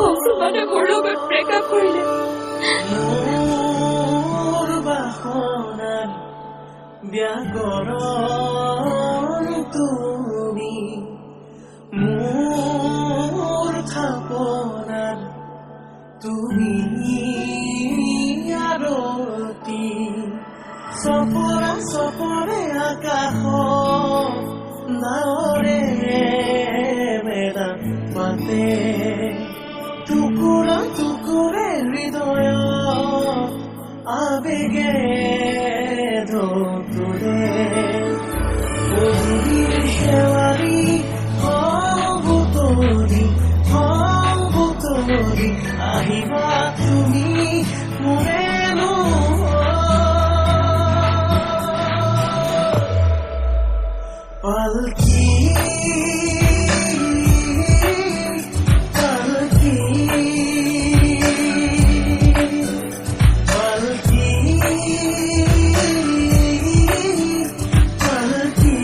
মুছলমানে মোৰ লগত ব্ৰেকআপ কৰিলে। মোৰ বাসনাৰ ব্যাকৰণ তুমি, মোৰ থাপনাৰ তুমি আৰতি। চপৰা চপৰে আকাশ নাৱৰে মেৰা মাতে, টুকুৰা টুকুৰে হৃদয় আবেগে ধতুৰে। পদূলিৰ শেৱালি বুটলি আহিবা তুমি মোৰে পালকি পালকি পালকি পালকি।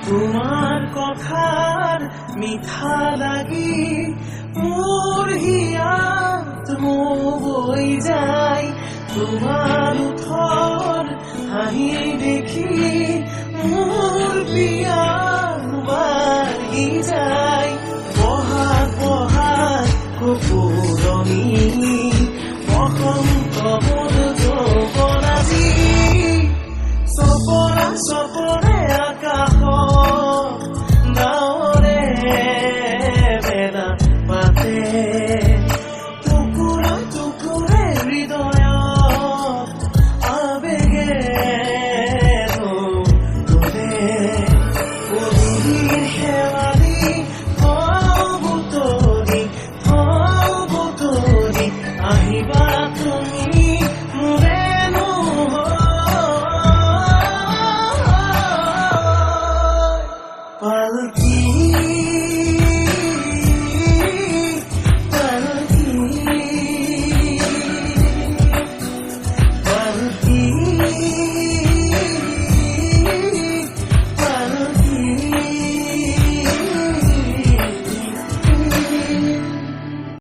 তোমাৰ কথাৰ মিঠা লাগি মোৰ হিয়াত বৈ যায়, তোমাৰ ওঠৰ হাঁহি দেখি মোৰ পিয়াৰ বাঢ়ি যায়। বহাগ বহাগ কপৌ